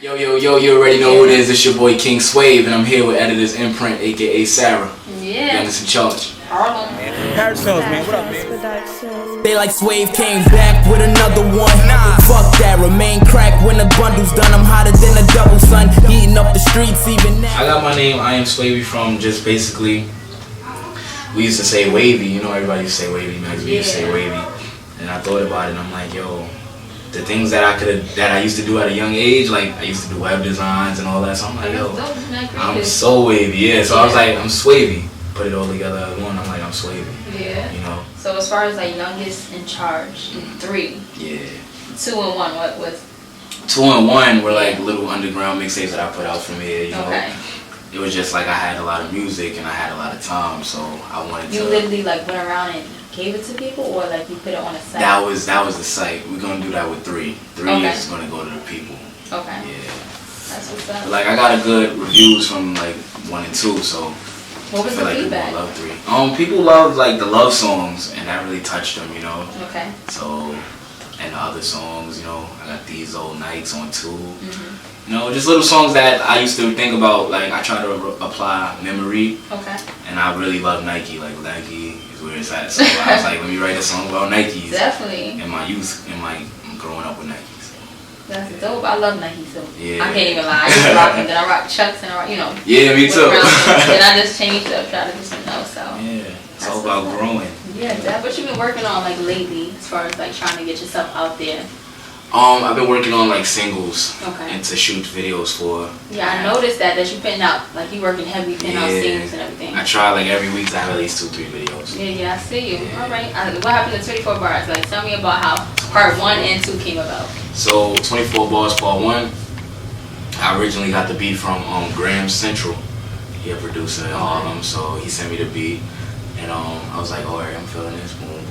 Yo, you already know who it is. It's your boy King Swave, and I'm here with EditorsImprint, aka Sarah. Yeah. Youngest in charge. Harlem. Paris Films, man. What up, man? They like Swave came back with another one. Fuck that, remain crack when the bundle's done. I'm hotter than a double sun, heating up the streets even now. I got my name, I am Swavey, from just basically, we used to say wavy, you know, everybody used to say wavy, Max, we used to say wavy. And I thought about it and I'm like, yo, the things that I used to do at a young age, like I used to do web designs and all that, so I'm like, yo, I'm so wavy, yeah. So I was like, I'm Swavey. Put it all together as one, I'm like, I'm Swavey. Yeah. You know? So as far as like youngest in charge, 3. Yeah. 2 and 1, what was? 2 and 1 were like little underground mixtapes that I put out from here, you know? Okay. It was just like I had a lot of music and I had a lot of time, so I wanted to... You literally like went around and gave it to people, or like you put it on a site? That was the site. We're gonna do that with 3. 3 okay. is gonna go to the people. Okay. Yeah. That's what's up. Like I got a good reviews from like 1 and 2, so what was I feel the like feedback? people love 3. People love like the love songs, and that really touched them, you know. Okay. So, and the other songs, you know, I got These Old Nights on 2. You know, just little songs that I used to think about. Like I try to apply memory. Okay. And I really love Nike. Like Nike is where it's at. So I was like, let me write a song about Nikes. Definitely. In my youth, in my growing up with Nikes. That's dope. I love Nike so. Yeah. I can't even lie. I used to rock them. Then I rock Chucks and I rock, you know. Yeah, me too. Then I just changed up, try to do something else. So. Yeah. It's all about growing. Yeah, that's what you've been working on like lately, as far as like trying to get yourself out there. I've been working on like singles. Okay. And to shoot videos for. Yeah, I noticed that you putting out, like you working heavy, putting out singles and everything. I try like every week to have at least 2-3 videos. Yeah, I see you. Yeah. All right. What happened to 24 Bars? Like, tell me about how part 1 and 2 came about. So 24 Bars part 1, I originally got the beat from Graham Central. He a producer in Harlem, so he sent me the beat, and I was like, alright, I'm feeling this, boom, boom.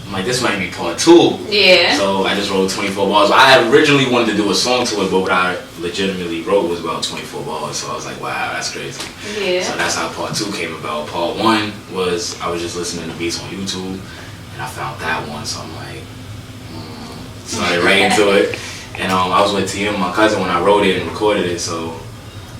I'm like, this might be part 2. Yeah. So I just wrote 24 bars. I had originally wanted to do a song to it, but what I legitimately wrote was about 24 bars. So I was like, wow, that's crazy. Yeah. So that's how part 2 came about. Part 1 was I was just listening to beats on YouTube, and I found that one. So I'm like, started right into it. And I was with TM, my cousin, when I wrote it and recorded it. So.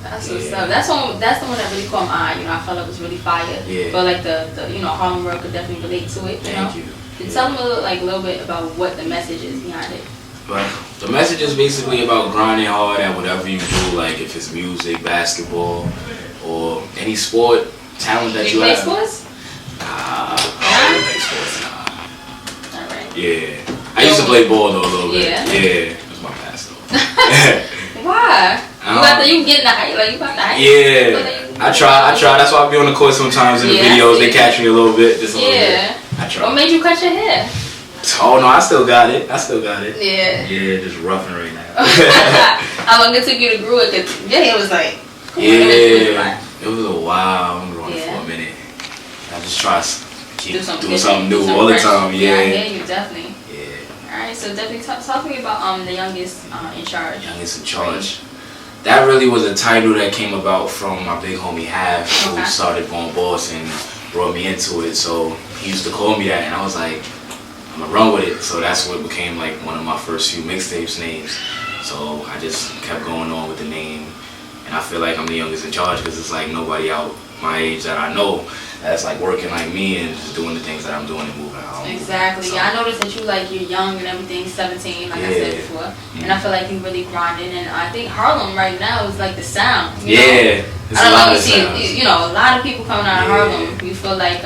That's what's up. That's the one that really caught my eye. You know, I felt it was really fire. Yeah. But like the HarlemWorld could definitely relate to it. Thank you. Tell them a little bit about what the message is behind it. But the message is basically about grinding hard at whatever you do, like if it's music, basketball, or any sport, talent that you have. You play sports? Nah, I don't play sports, nah. Alright. Yeah. I used to play ball though a little bit. Yeah? Yeah. It was my past though. Why? You get in the height, like you about the height? Yeah. I try. That's why I be on the court sometimes in the videos. They catch me a little bit, just a little bit. I try. What made you cut your hair? Oh no, I still got it. Yeah. Yeah, just roughing right now. How long it took you to grow it? Cause your hair was like. Yeah. It was a while. I'm growing for a minute. I just try to keep doing something new all the time. Yeah. I hear you, definitely. Yeah. Alright, so definitely talk to me about the youngest in charge. Youngest in charge. That really was a title that came about from my big homie Half, who started Going Boss and brought me into it. So he used to call me that, and I was like, I'm gonna run with it. So that's what became like one of my first few mixtapes names. So I just kept going on with the name, and I feel like I'm the youngest in charge because it's like nobody out my age that I know that's like working like me and just doing the things that I'm doing and moving out. Exactly. So, I noticed that you're young and everything, 17, like I said before, and I feel like you really grinding. And I think Harlem right now is like the sound. You know? I don't know. You know, a lot of people coming out of Harlem. You feel like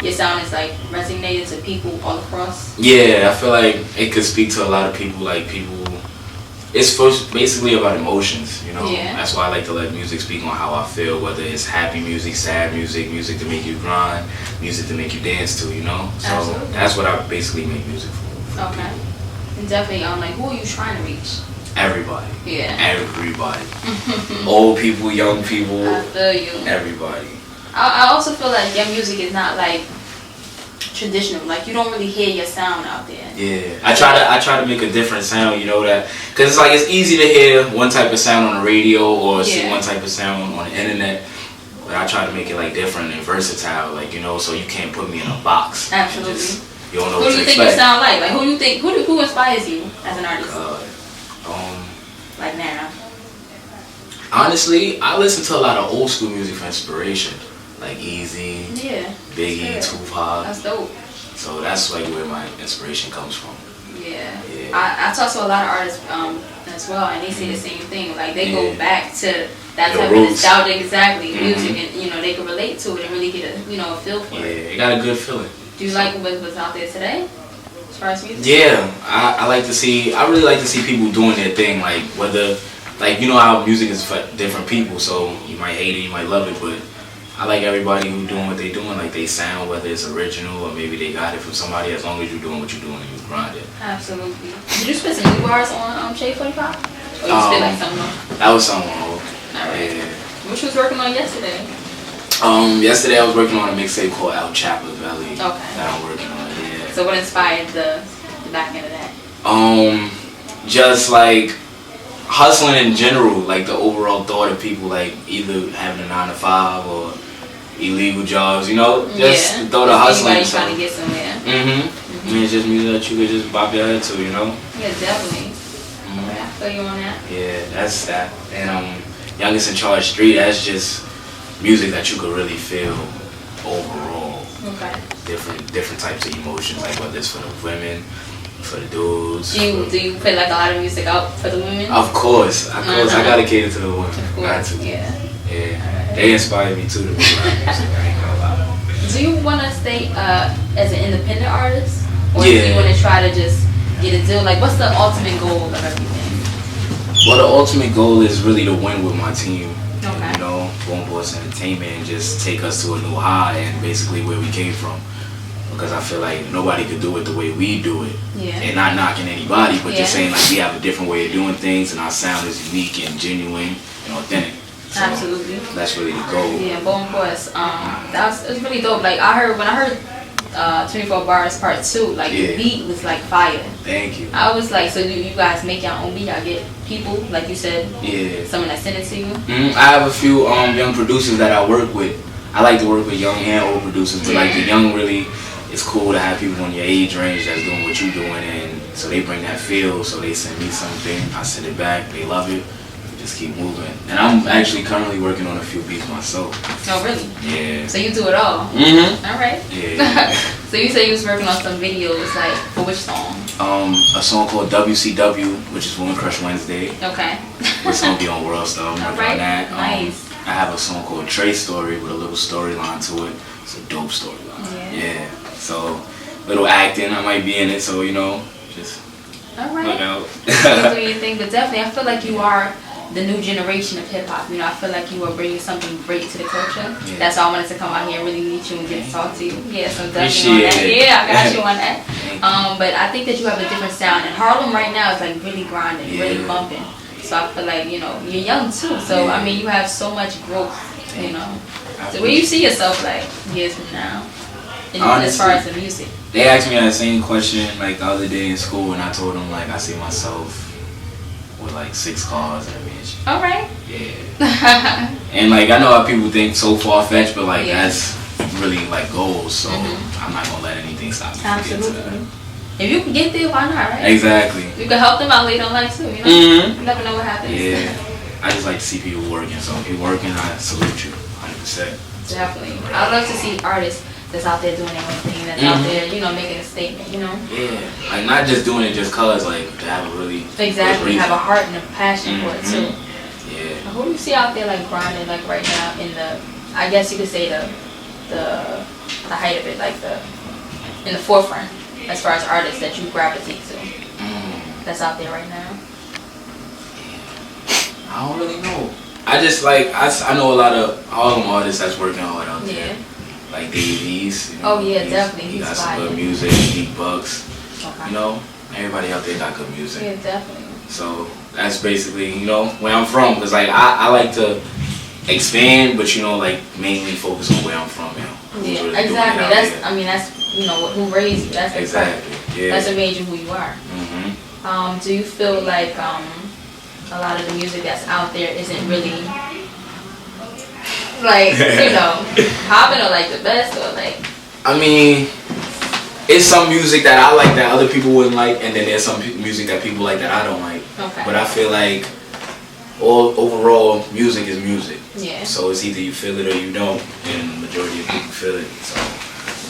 your sound is like resonating to people all across. Yeah, I feel like it could speak to a lot of people. Like people. It's first basically about emotions, you know. Yeah. That's why I like to let music speak on how I feel, whether it's happy music, sad music, music to make you grind, music to make you dance to, you know. So Absolutely. That's what I basically make music for. Okay. And definitely, like, who are you trying to reach? Everybody. Yeah. Everybody. Old people, young people. I feel you. Everybody. I also feel like your music is not like traditional, like you don't really hear your sound out there. Yeah, I try to make a different sound, you know, that because it's like it's easy to hear one type of sound on the radio or see one type of sound on the internet, but I try to make it like different and versatile, like, you know, so you can't put me in a box. Absolutely. You don't know what to expect. Who do you think you sound like? Like who inspires you as an artist? Honestly, I listen to a lot of old school music for inspiration, like Easy, Yeah. Biggie, Tupac. That's dope. So that's like where my inspiration comes from. Yeah. Yeah. I talk to a lot of artists as well, and they say the same thing. Like they go back to that type of nostalgic, exactly, music, and you know they can relate to it and really get a a feel for it. Yeah, it got a good feeling. Do you like what's out there today, as far as music? Yeah, I like to see. I really like to see people doing their thing. Like whether, like you know how music is for different people. So you might hate it, you might love it, but I like everybody who doing what they doing, like they sound, whether it's original or maybe they got it from somebody. As long as you're doing what you're doing and you grind it. Absolutely. Did you spit some new bars on Shade 45? Or you spit like something else? That was something old. Alright. Yeah. What you was working on yesterday? Yesterday I was working on a mixtape called El Chapel Valley. Okay. That I'm working on. Yeah. So what inspired the back end of that? Just like hustling in general, like the overall thought of people like either having a 9 to 5 or illegal jobs, you know, just the thought of hustling. Anybody trying to get somewhere. I mean, it's just music that you could just bop your head to, you know. Yeah, definitely. I feel you on that. Yeah, that's that. And Youngest in Charge Street, that's just music that you could really feel overall. Okay. Different types of emotions, like whether it's for the women, for the dudes. Do you put like a lot of music out for the women? Of course, I gotta cater to the women. Of course, yeah. They inspire me too to make rap music. I ain't gonna lie. Do you want to stay as an independent artist, or do Yeah. you want to try to just get a deal? Like, what's the ultimate goal of everything? Well, the ultimate goal is really to win with my team. Okay. You know, Born Boss Entertainment, and just take us to a new high and basically where we came from. Because I feel like nobody could do it the way we do it. Yeah. And not knocking anybody, but just Yeah. saying like we have a different way of doing things and our sound is unique and genuine and authentic. So Absolutely. that's really the goal. Yeah, Bone Boys. It was really dope. Like when I heard 24 Bars Part 2, like the beat was like fire. Thank you. I was like, so do you guys make your own beat? I get people, like you said, someone that sent it to you? I have a few young producers that I work with. I like to work with young and old producers, but like the young really, it's cool to have people in your age range that's doing what you're doing, and so they bring that feel, so they send me something, I send it back, they love it, we just keep moving. And I'm actually currently working on a few beats myself. Oh, really? Yeah. So you do it all? Alright. Yeah. So you said you was working on some videos, like, for which song? A song called WCW, which is Woman Crush Wednesday. Okay. It's gonna be on World Star. I'm working on that. Nice. I have a song called Trey's Story with a little storyline to it. It's a dope storyline. Yeah. So, little acting, I might be in it, so, you know, just look out. You do your thing, but definitely, I feel like you are the new generation of hip-hop. You know, I feel like you are bringing something great to the culture. Yeah. That's why I wanted to come out here and really meet you and get to talk to you. Yeah, so definitely on that. Yeah, I got you on that. But I think that you have a different sound. And Harlem right now is like really grinding, really bumping. So I feel like, you know, you're young too. So, I mean, you have so much growth, you know. So where you see yourself like years from now? Honestly, as far as the music. They asked me that same question like the other day in school, and I told them like I see myself with like 6 cars and a bitch. Alright. Yeah. And like I know how people think so far fetched, but like that's really like goals. So I'm not gonna let anything stop me from getting to that. If you can get there, why not, right? Exactly. You can help them out later in life too, you know? You never know what happens. Yeah. I just like to see people working. So if you're working, I salute you 100%. Definitely. I'd love to see artists that's out there doing their own thing, that's out there, you know, making a statement, you know? Yeah. Like not just doing it just cause, like to have a really exactly, have a heart and a passion for it too. Yeah. Who do you see out there like grinding like right now in the, I guess you could say the height of it, like in the forefront as far as artists that you gravitate to that's out there right now? I don't really know. I just like I know a lot of Harlem artists that's working hard out there. Yeah. Like Dave East. You know, oh yeah, definitely. He got He's some good music. Deep Bucks. Okay. You know, everybody out there got good music. Yeah, definitely. So that's basically, you know, where I'm from. Cause like I like to expand, but you know, like mainly focus on where I'm from. You know. Yeah, really exactly. That's I mean that's you know who raised you. That's exactly. Yeah. That's what made you who you are. Do you feel like a lot of the music that's out there isn't really like, you know, popping or like the best or like? I mean, it's some music that I like that other people wouldn't like, and then there's some music that people like that I don't like. Okay. But I feel like overall, music is music. Yeah. So it's either you feel it or you don't, and the majority of people feel it. So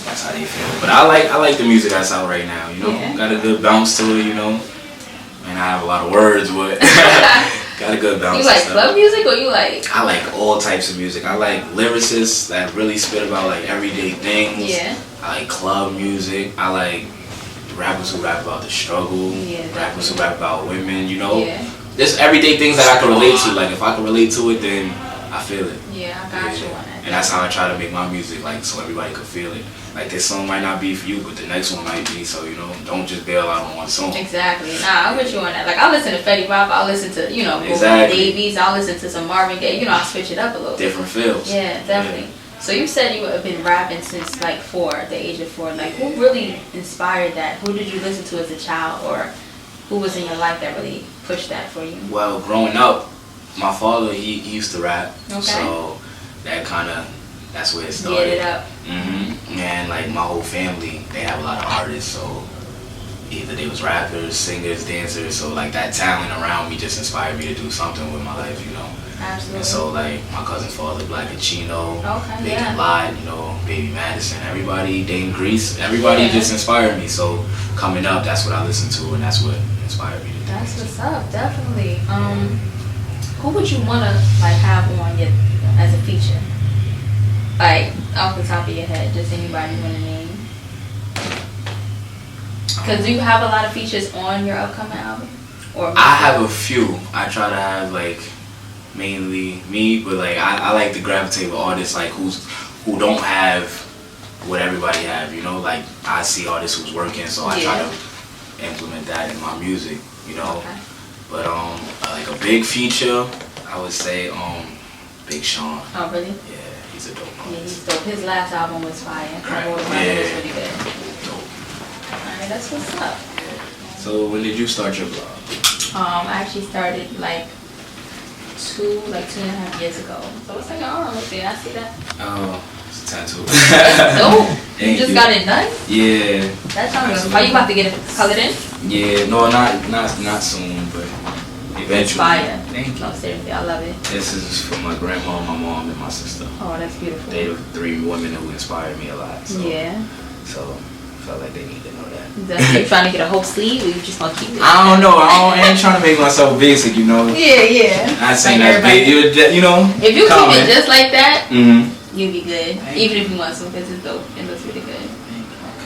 that's how they feel. But I like the music that's out right now. You know, got a good bounce to it. You know, and I have a lot of words, but got a good bounce. You like club music or you like? I like all types of music. I like lyricists that really spit about like everyday things. Yeah. I like club music. I like rappers who rap about the struggle. Yeah. Rappers who rap about women. You know. Yeah. There's everyday things that I can relate to. Like if I can relate to it, then I feel it. Yeah, I got you on that. And that's how I try to make my music, like so everybody can feel it. Like this song might not be for you, but the next one might be. So you know, don't just bail out on one song. Exactly. Nah, I'm with you on that. Like I listen to Fetty Wap, I listen to Davies, I listen to some Marvin Gaye. You know, I switch it up a little. Different feels. Yeah, definitely. Yeah. So you said you have been rapping since like the age of 4. Like who really inspired that? Who did you listen to as a child, or who was in your life that really pushed that for you? Well, growing up, my father he used to rap, okay. So that's where it started. Get it up. And like my whole family, they have a lot of artists, so either they was rappers, singers, dancers. So like that talent around me just inspired me to do something with my life, you know. Absolutely. And so like my cousin's father, Black and Chino, okay, Big and Light, you know, Baby Madison, everybody, Dame Grease, everybody just inspired me. So coming up, that's what I listened to, and that's what inspired me to do. That's what's up, definitely. Who would you wanna like have on your as a feature? Like off the top of your head, just anybody you wanna name? Cause do you have a lot of features on your upcoming album? Or I have a few. I try to have like mainly me, but like I like to gravitate with artists like who don't have what everybody have, you know. Like I see artists who's working, so I try to implement that in my music, you know. Okay. But like a big feature, I would say Big Sean. Oh really? Yeah, he's a dope artist. Yeah, he's dope. His last album was fire. Right. It was really good. Dope. Alright, that's what's up. So when did you start your blog? I actually started like 2.5 years ago. So it's like an arm up there. I see that. Oh, it's a tattoo. That's dope. You just got it done? Yeah. That sounds good. Are you about to get it colored in? Yeah, no, not soon, but eventually. Fire. Thank you. No, seriously, I love it. This is for my grandma, my mom, and my sister. Oh, that's beautiful. They were 3 women who inspired me a lot. So, yeah. So I felt like they need to know that. Are you trying to get a whole sleeve, or you just gonna keep it? I don't know. I ain't trying to make myself basic, you know. Yeah. I saying that's basic, you know. If you keep it just like that, you'll be good. Even if you want some, because it's dope. It looks really good.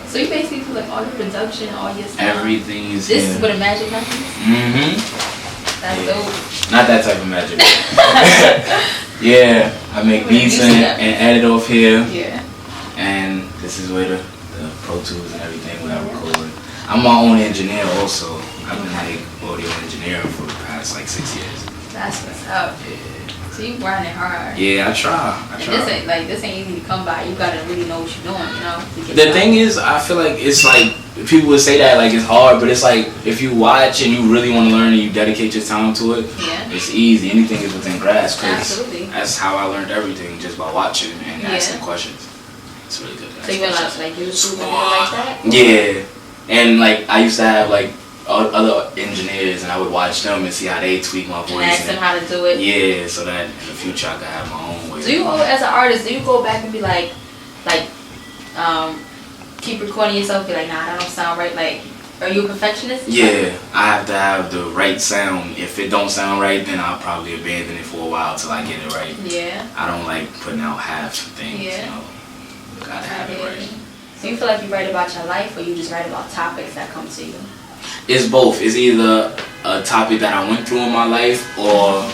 So you basically do like all your production, all your stuff. Everything is This here. is what a magic happens? That's dope. Not that type of magic. Yeah, I make beats and edit off here. Yeah. And this is where the Pro Tools and everything where I record. I'm my own engineer also. I've been like audio engineering for the past like 6 years. That's what's up. Yeah. So you grinding hard. Yeah, I try. This ain't easy to come by. You gotta really know what you're doing, you know. The thing is, I feel like it's like people would say that like it's hard, but it's like if you watch and you really want to learn and you dedicate your time to it, it's easy. Anything is within grasp. Absolutely. That's how I learned everything, just by watching and asking questions. It's really good. So you went like YouTube and like that? Yeah, and like I used to have like other engineers, and I would watch them and see how they tweak my voice. And ask them how to do it. Yeah, so that in the future I could have my own way. Do you, as an artist, do you go back and be like, keep recording yourself, be like, nah, that don't sound right? Like, are you a perfectionist? Yeah, I have to have the right sound. If it don't sound right, then I'll probably abandon it for a while till I get it right. Yeah. I don't like putting out half things. Yeah. You know, gotta have it right. Do you feel like you write about your life, or you just write about topics that come to you? It's both. It's either a topic that I went through in my life or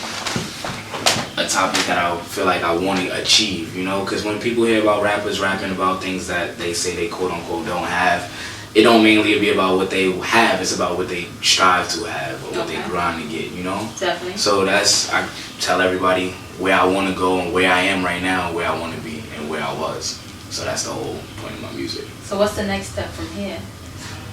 a topic that I feel like I want to achieve, you know? Because when people hear about rappers rapping about things that they say they quote-unquote don't have, it don't mainly be about what they have. It's about what they strive to have or what they grind to get, you know? Definitely. So I tell everybody where I want to go and where I am right now and where I want to be and where I was. So that's the whole point of my music. So what's the next step from here?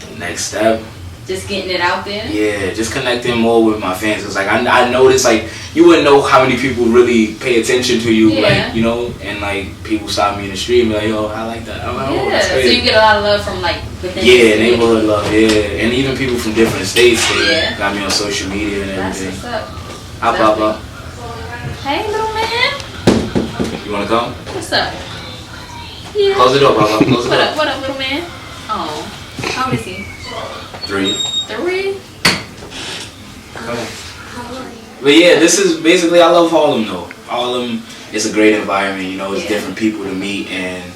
The next step? Just getting it out there? Yeah, just connecting more with my fans. Cause like I noticed like you wouldn't know how many people really pay attention to you, like, you know, and like people stop me in the street and be like, yo, I like that. I'm like, oh, that's crazy. So you get a lot of love from like within neighborhood love, and even people from different states, they got me on social media and everything. That's what's up. I'll pop up. Hey, little man. You wanna come? What's up? Yeah. Close the door, Papa. Close the door. What up, little man? Oh, how old is he? 3. 3? Okay. But yeah, this is basically, I love Harlem though. Harlem is a great environment, you know, it's different people to meet, and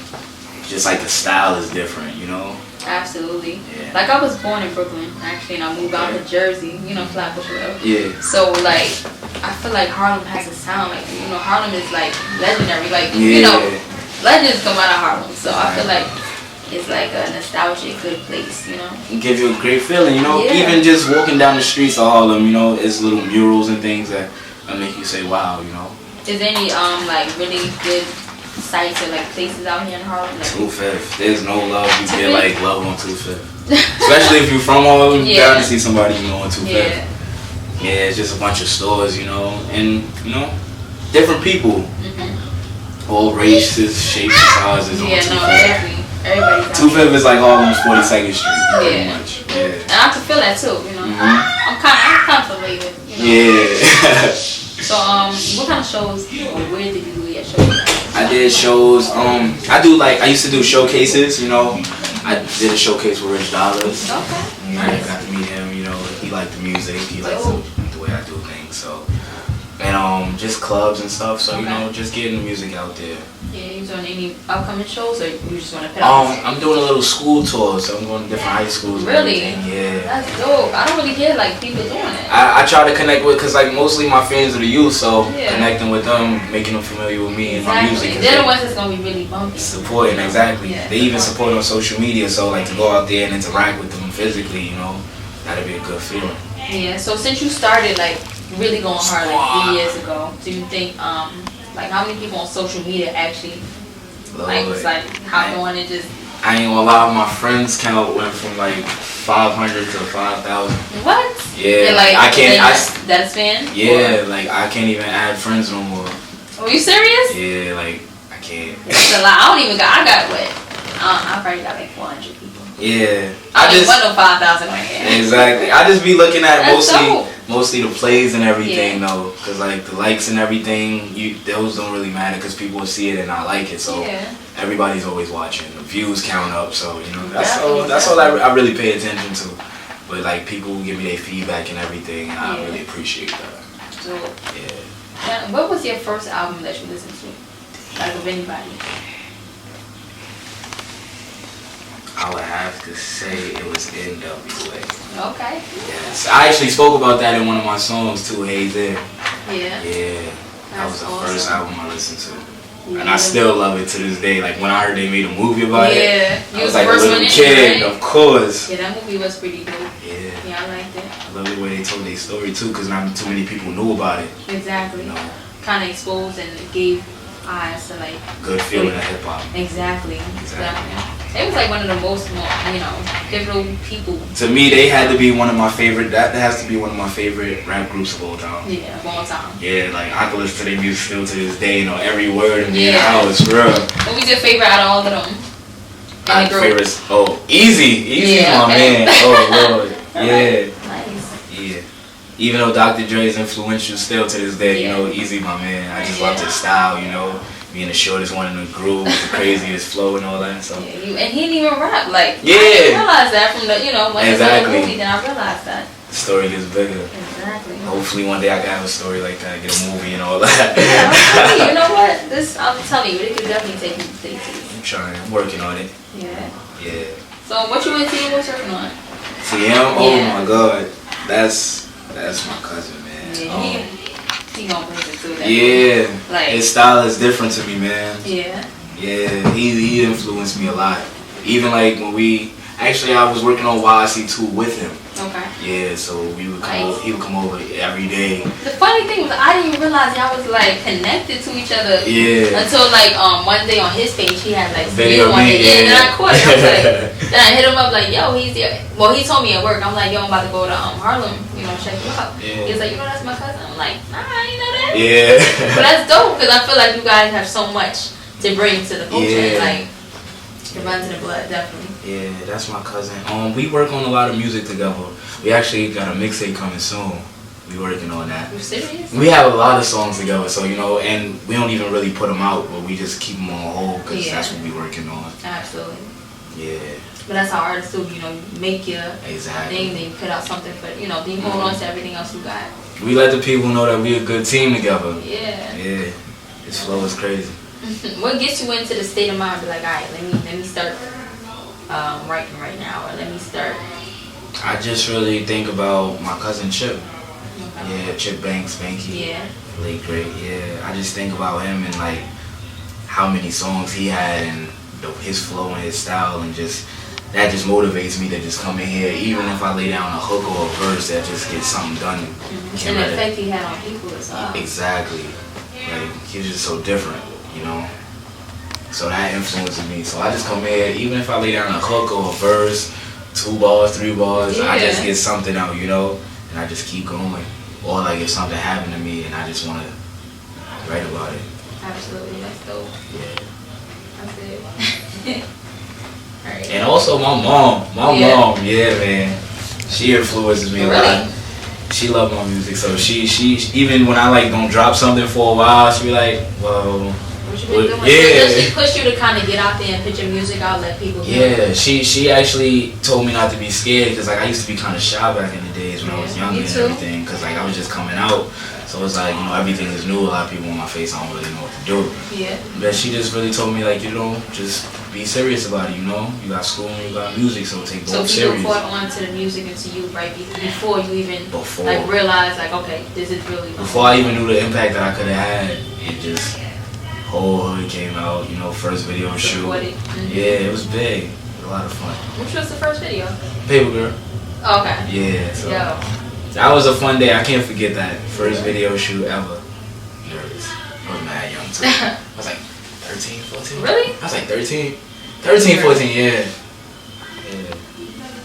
just like the style is different, you know? Absolutely. Yeah. Like I was born in Brooklyn, actually, and I moved out to Jersey, you know, Flatbush, whatever. Yeah. So like, I feel like Harlem has a sound, like, you know, Harlem is like legendary, like, you know, legends come out of Harlem. So I feel like it's like a nostalgic, good place, you know? It gives you a great feeling, you know? Even just walking down the streets of Harlem, you know, it's little murals and things that make you say, wow, you know? Is there any, like, really good sites or, like, places out here in Harlem? Like, 2/5. There's no love. You get, like, love on 2/5. Especially if you're from Harlem, you gotta see somebody you know on 2/5. Yeah, it's just a bunch of stores, you know? And, you know, different people. All races, shapes, and sizes on 2/5. Yeah, no, definitely. Everybody's 2/5 is like Harlem's 42nd Street, pretty much. Yeah. And I can feel that too, you know. I'm kind of familiar with, you know. Yeah. So, what kind of shows, or where did you do your shows? I did shows, I used to do showcases, you know. I did a showcase with Rich Dollars. Okay. I got to meet him, you know. He liked the music, he likes the way I do things, so. And just clubs and stuff, so you know, just getting the music out there. Yeah, you doing any upcoming shows, or you just want to put out? I'm doing a little school tour, so I'm going to different high schools. Really? Yeah. That's dope. I don't really hear like people doing it. I try to connect with, cause like mostly my fans are the youth, so connecting with them, making them familiar with me and my music. They're the ones that's gonna be really bumpy. Supporting, exactly. They even support on social media, so like to go out there and interact with them physically, you know, that'd be a good feeling. Yeah. So since you started like really going hard like 3 years ago, do you think like how many people on social media actually like hop on and just? I ain't gonna lie, my friends count went from like 500 to 5,000. What? Yeah, and, like I can't. That's fan. Yeah, like I can't even add friends no more. Are you serious? Yeah, like I can't. It's a lot. I don't even got. I got what? I probably got like 400 people. Yeah, I just want no 5,000 right here. Exactly. I just be looking at mostly the plays and everything though, cause like the likes and everything, those don't really matter, cause people will see it and not like it. So everybody's always watching. The views count up, so you know that's all I really pay attention to. But like people give me their feedback and everything, and I really appreciate that. So and what was your first album that you listened to, like of anybody? I would have to say it was NWA. Okay. Yes, I actually spoke about that in one of my songs too, Hey There. Yeah. Yeah, that was the first album I listened to. Yeah. And I still love it to this day. Like when I heard they made a movie about it, I was like a little kid, of course. Yeah, that movie was pretty dope. Yeah. Yeah, I liked it. I love the way they told their story too, because not too many people knew about it. Exactly. You know? Kind of exposed and gave eyes to like good feeling of hip hop. Exactly. It was like one of the most, you know, pivotal people. To me, they had to be one of my favorite. That has to be one of my favorite rap groups of all time. Yeah, of all time. Yeah, like I can listen to their music still to this day. You know every word and the house, bro. What was your favorite out of all of them? My favorites. Oh, Easy, my man. Oh Lord, yeah. Nice. Yeah. Even though Dr. Dre is influential still to this day, you know, Easy, my man. I just love his style, you know. Being the shortest one in the group, the craziest flow and all that. So. Yeah, and he didn't even rap. Like, yeah. I didn't realize that from the, you know, when it's in the movie, then I realized that. The story gets bigger. Exactly. Hopefully one day I can have a story like that, get a movie and all that. Yeah, you know what? I'm telling you, it could definitely take you places. I'm trying. I'm working on it. Yeah. Yeah. So what you and TM was working on? TM? Oh my God. That's my cousin, man. Yeah, he gonna bring it through that. Yeah. Like, his style is different to me, man. Yeah. Yeah, he influenced me a lot. Even like when I was working on YC2 with him. Okay. Yeah, so he would come over every day. The funny thing was I didn't realize y'all was like connected to each other. Yeah. Until like one day on his page he had like video on it. yeah. And then I caught it. I was like, then I hit him up like, yo, he's there. Well, he told me at work. I'm like, yo, I'm about to go to Harlem, you know, check you out. Yeah. He was like, you know, that's my cousin. I'm like, nah, you know that. Yeah. But that's dope because I feel like you guys have so much to bring to the culture. Yeah. Like, it runs in the blood, definitely. Yeah, that's my cousin. We work on a lot of music together. We actually got a mixtape coming soon. We working on that. You serious? We have a lot of songs together, so you know, and we don't even really put them out, but we just keep them on hold because that's what we working on. Absolutely. Yeah. But that's how artists do. You know, you make your Exactly. thing, then you put out something, but you know, then you hold on to everything else you got. We let the people know that we a good team together. Yeah. Yeah. This flow is crazy. What gets you into the state of mind? Be like, all right, let me start writing right now, or let me start. I just really think about my cousin Chip. Yeah, Chip Banky. Yeah. Really great. Yeah, I just think about him and like how many songs he had and his flow and his style, and just that just motivates me to just come in here, even if I lay down a hook or a verse that just gets something done. And the effect he had on people as well. Exactly. Like he's just so different, you know. So that influences me. So I just come in, even if I lay down a hook or a verse, 2 bars, 3 bars, I just get something out, you know, and I just keep going. Or like if something happened to me and I just want to write about it. Absolutely, that's dope. Yeah. That's it. Alright. And also my mom, yeah man, she influences me a lot. She loves my music, so she even when I like don't drop something for a while, she be like, well, what you been doing? Yeah. Does she push you to kind of get out there and put your music out, let people hear it? Yeah, she actually told me not to be scared, because like I used to be kind of shy back in the days when I was younger and everything, because like I was just coming out, so it's like, you know, everything is new, a lot of people in my face, I don't really know what to do. Yeah. But she just really told me like, you know, just be serious about it, you know, you got school and you got music, so take both serious. So people caught on to the music and to you right before you even like realized like, okay, this is really before I even knew the impact that I could have had, it just whole hood came out, you know, first video shoot. Yeah, it was big. It was a lot of fun. Which was the first video? Paper Girl. Oh, okay. Yeah, so that was a fun day. I can't forget that. First video shoot ever. Nervous. I was mad young too. I was like 13, 14. Really? I was like 13. 13, 14, yeah.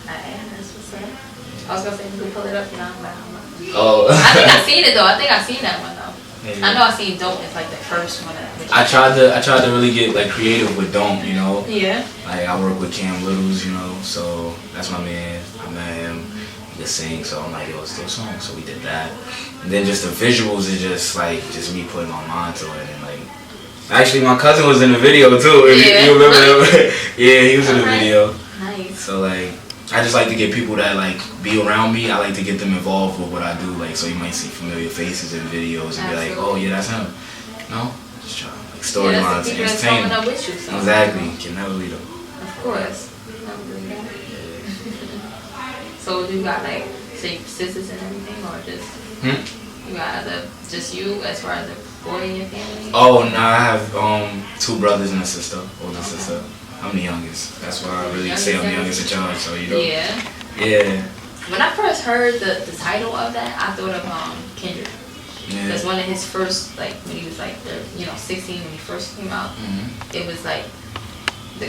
Alright, that's what's up. I was gonna say you could pull it up, you know, but I don't know. Oh. I think I've seen it though. I think I've seen that one though. Yeah. I know I've seen Don't. It's like the first one. I tried to really get like creative with Don't, you know. Yeah. Like I work with Cam Littles, you know, so that's my man. I met him. He could sing, so I'm like, yo, let's do a song. So we did that. And then just the visuals is just like me putting my mind to it, and like actually my cousin was in the video too. Yeah. You remember him? Yeah, he was in the video. Nice. So like I just like to get people that like be around me. I like to get them involved with what I do. Like, so you might see familiar faces in videos and be like, oh yeah, that's him. No, just try like storylines and entertainment. Up with you, so. Exactly, can never leave them. Of course. Never leave them. So do you got like say sisters and everything, or just you got just you as far as a boy in your family? Oh no, I have 2 brothers and a sister, older sister. I'm the youngest. That's why I really say I'm the youngest in charge. So you know. Yeah. Yeah. When I first heard the title of that, I thought of Kendrick. Yeah. Because one of his first, like when he was like 16 when he first came out, it was like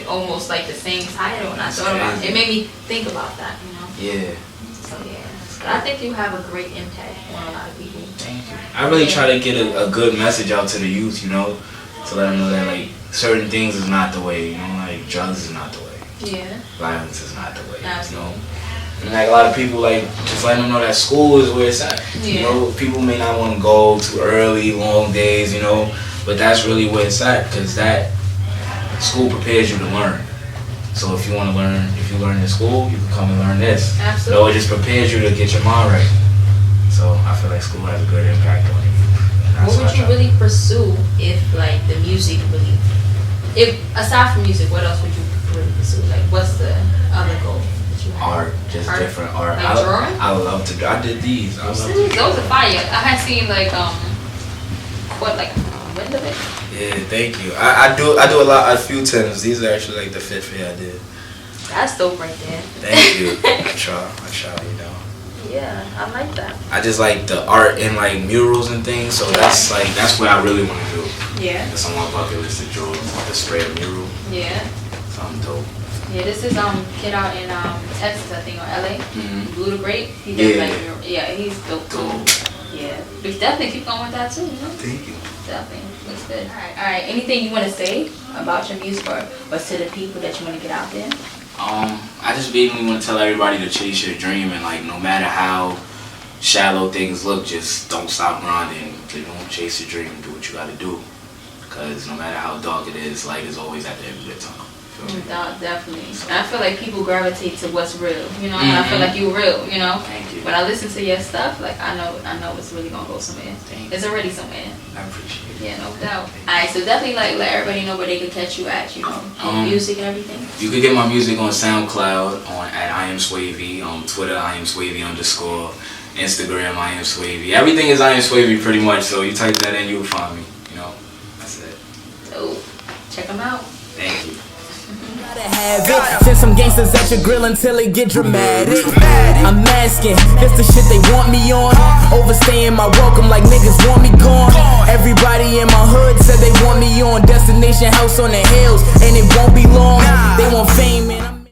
almost like the same title, and I thought about it. It made me think about that, you know. Yeah. So yeah. But I think you have a great impact on a lot of people. Thank you. I really try to get a good message out to the youth, you know, to let them know that like certain things is not the way, you know, like drugs is not the way. Yeah. Violence is not the way. Absolutely. You know. And like a lot of people like just letting them know that school is where it's at. Yeah. You know, people may not want to go too early, long days, you know, but that's really where it's at, because that school prepares you to learn. So if you want to learn, if you learn in school, you can come and learn this. Absolutely. No, it just prepares you to get your mind right. So I feel like school has a good impact on you. What would you really pursue if like the music really, if aside from music, what else would you really pursue? Like what's the other goal that you have? Art, just different art. Like drawing? I love to draw. I did these. I love to those are fire. I had seen like when did it? Yeah, thank you. I do a few times. These are actually like the 5th year I did. That's dope right there. Thank you. I try, you know. Yeah, I like that. I just like the art and like murals and things, so that's what I really want to do. Yeah. That's on my bucket list to draw, to spray a mural. Yeah. Something dope. Yeah, this is kid out in Texas, I think, or LA. Blue the Grape. He does he's dope too. Yeah. But definitely keep going with that too, you know? Thank you. Definitely. Looks good. Alright. Anything you want to say about your music or to the people that you want to get out there? I just basically want to tell everybody to chase your dream, and like no matter how shallow things look, just don't stop grinding. You know, chase your dream and do what you gotta do. Because no matter how dark it is, light is always at the end of the tunnel. Definitely. So, I feel like people gravitate to what's real, you know. I feel like you're real, you know. Thank you. When I listen to your stuff, like I know it's really gonna go somewhere. It's already somewhere. I appreciate it. Yeah, no doubt. Alright, so definitely like let everybody know where they can catch you at, you know, music and everything. You can get my music on SoundCloud at I am Swavey, Twitter I am Swavey _ Instagram I am Swavey. Everything is I am Swavey pretty much. So you type that in, you'll find me. You know, that's it. So check them out. Thank you. Have it. Send some gangsters at your grill until it get dramatic. I'm asking, this the shit they want me on. Overstaying my welcome like niggas want me gone. Everybody in my hood said they want me on. Destination house on the hills, and it won't be long. They want fame, man.